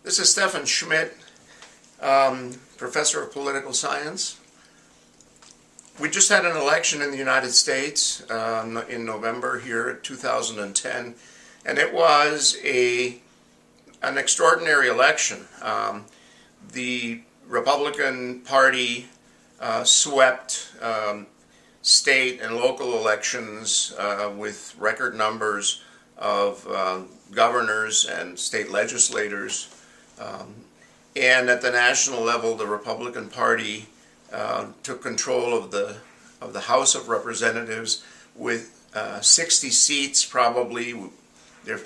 This is Stefan Schmidt, professor of political science. We just had an election in the United States in November here in 2010, and it was an extraordinary election. The Republican Party swept state and local elections with record numbers of governors and state legislators. And at the national level, the Republican Party took control of the House of Representatives with 60 seats. Probably there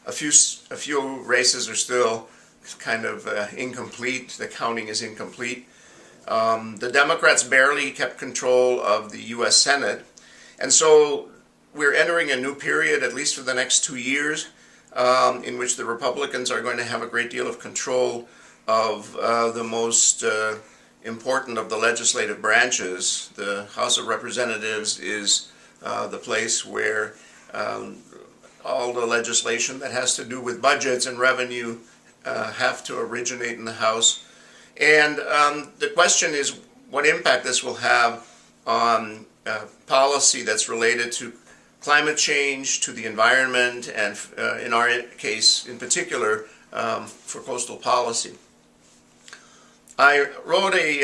a few races are still kind of incomplete. The counting is incomplete. The Democrats barely kept control of the U.S. Senate, and so we're entering a new period, at least for the next 2 years, in which the Republicans are going to have a great deal of control of the most important of the legislative branches. The House of Representatives is the place where all the legislation that has to do with budgets and revenue have to originate in the House. And the question is what impact this will have on policy that's related to climate change, to the environment, and in our case in particular for coastal policy. I wrote a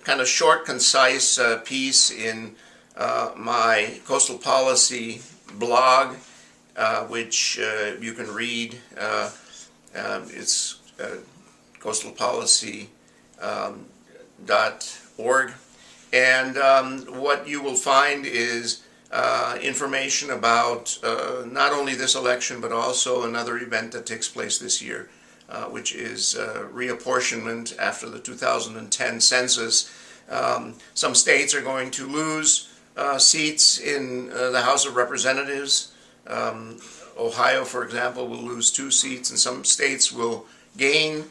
kind of short, concise piece in my coastal policy blog, which you can read. It's coastalpolicy.org, and what you will find is information about not only this election but also another event that takes place this year, which is reapportionment after the 2010 census. Some states are going to lose seats in the House of Representatives. Ohio, for example, will lose 2 seats, and some states will gain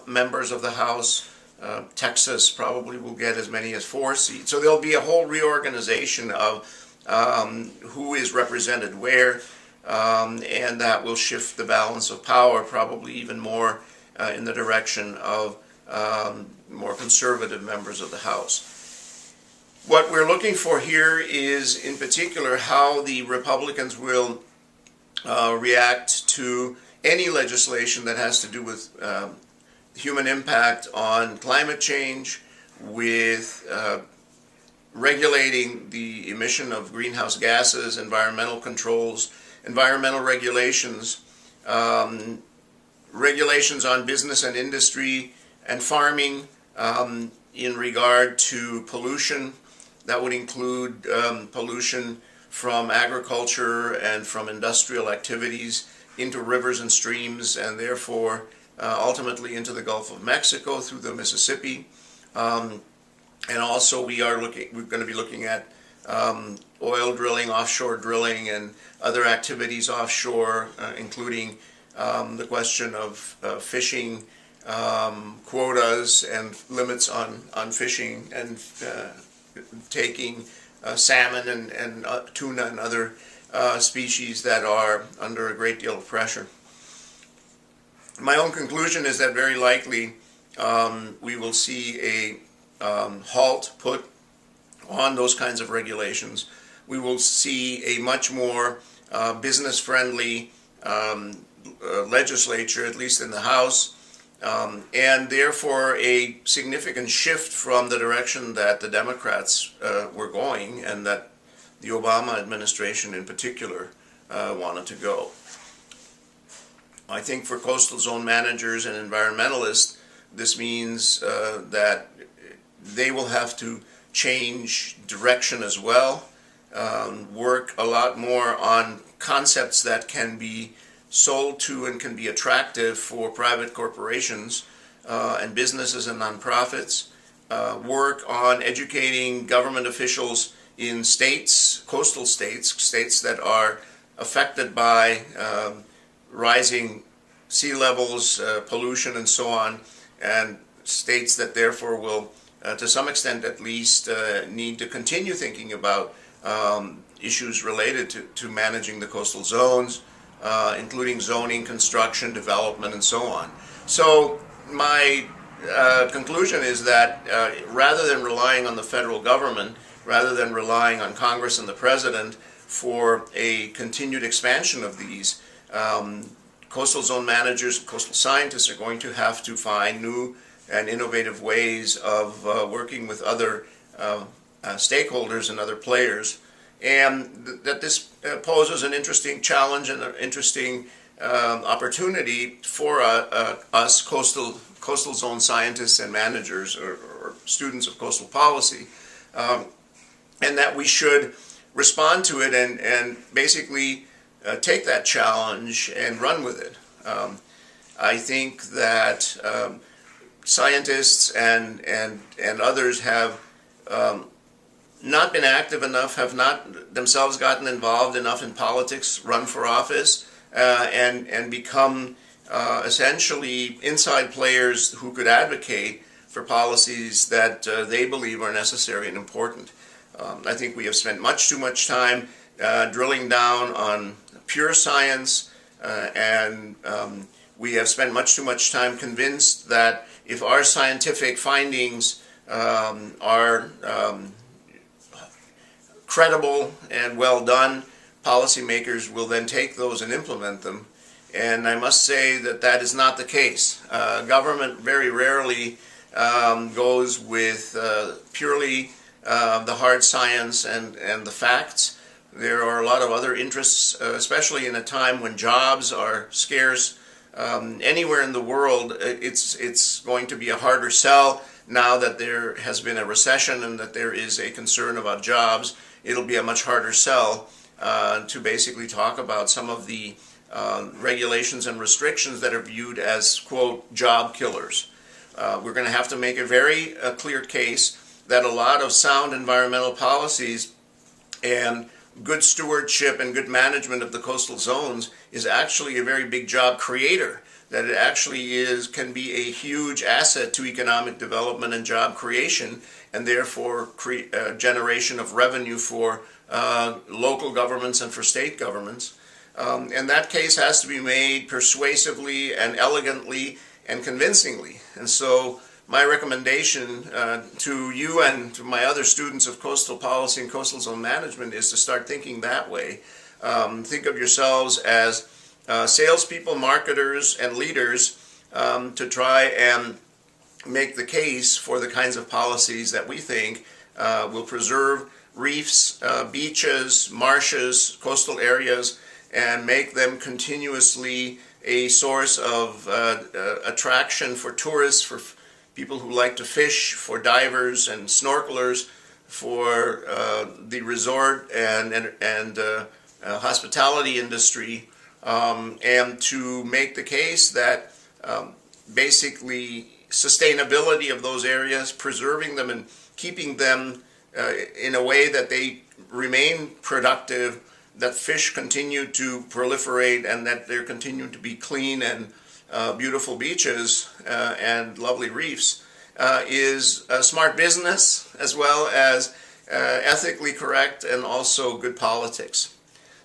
members of the House. Texas probably will get as many as 4 seats. So there'll be a whole reorganization of who is represented where, and that will shift the balance of power probably even more in the direction of more conservative members of the House. What we're looking for here is, in particular, how the Republicans will react to any legislation that has to do with human impact on climate change, with regulating the emission of greenhouse gases, environmental controls, environmental regulations, regulations on business and industry and farming in regard to pollution. That would include pollution from agriculture and from industrial activities into rivers and streams, and therefore ultimately into the Gulf of Mexico through the Mississippi. And also we're going to be looking at oil drilling, offshore drilling, and other activities offshore, including the question of fishing quotas and limits on fishing and taking salmon and tuna and other species that are under a great deal of pressure. My own conclusion is that very likely we will see a halt put on those kinds of regulations. We will see a much more business-friendly legislature, at least in the House, and therefore a significant shift from the direction that the Democrats were going and that the Obama administration in particular wanted to go. I think for coastal zone managers and environmentalists, this means that they will have to change direction as well, work a lot more on concepts that can be sold to and can be attractive for private corporations and businesses and nonprofits, work on educating government officials in states, coastal states, states that are affected by rising sea levels, pollution, and so on, and states that therefore will, to some extent at least, need to continue thinking about issues related to managing the coastal zones, including zoning, construction, development, and so on. So my conclusion is that rather than relying on the federal government, rather than relying on Congress and the President for a continued expansion of these, coastal zone managers, coastal scientists are going to have to find new and innovative ways of working with other stakeholders and other players, and that this poses an interesting challenge and an interesting opportunity for us coastal zone scientists and managers or students of coastal policy, and that we should respond to it and basically take that challenge and run with it. I think that scientists and others have not been active enough, have not themselves gotten involved enough in politics, run for office, and become essentially inside players who could advocate for policies that they believe are necessary and important. I think we have spent much too much time drilling down on pure science, and we have spent much too much time convinced that if our scientific findings are credible and well done, policymakers will then take those and implement them. And I must say that that is not the case. Government very rarely goes with purely the hard science and the facts. There are a lot of other interests, especially in a time when jobs are scarce. Anywhere in the world, it's going to be a harder sell now that there has been a recession and that there is a concern about jobs. It'll be a much harder sell to basically talk about some of the regulations and restrictions that are viewed as, quote, job killers. We're going to have to make a very clear case that a lot of sound environmental policies and good stewardship and good management of the coastal zones is actually a very big job creator, that it actually can be a huge asset to economic development and job creation, and therefore generation of revenue for local governments and for state governments. And that case has to be made persuasively and elegantly and convincingly. And so my recommendation to you and to my other students of coastal policy and coastal zone management is to start thinking that way. Think of yourselves as salespeople, marketers, and leaders to try and make the case for the kinds of policies that we think will preserve reefs, beaches, marshes, coastal areas, and make them continuously a source of attraction for tourists, for people who like to fish, for divers and snorkelers, for the resort and hospitality industry, and to make the case that basically sustainability of those areas, preserving them and keeping them in a way that they remain productive, that fish continue to proliferate, and that there continue to be clean and beautiful beaches and lovely reefs, is a smart business as well as ethically correct and also good politics.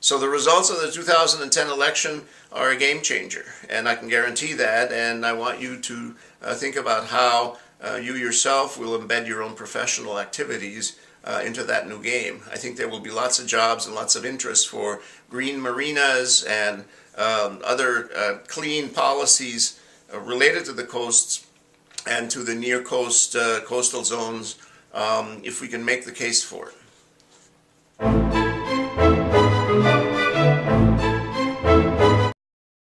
So the results of the 2010 election are a game changer, and I can guarantee that, and I want you to think about how you yourself will embed your own professional activities into that new game. I think there will be lots of jobs and lots of interest for green marinas and other clean policies related to the coasts and to the near coast coastal zones if we can make the case for it.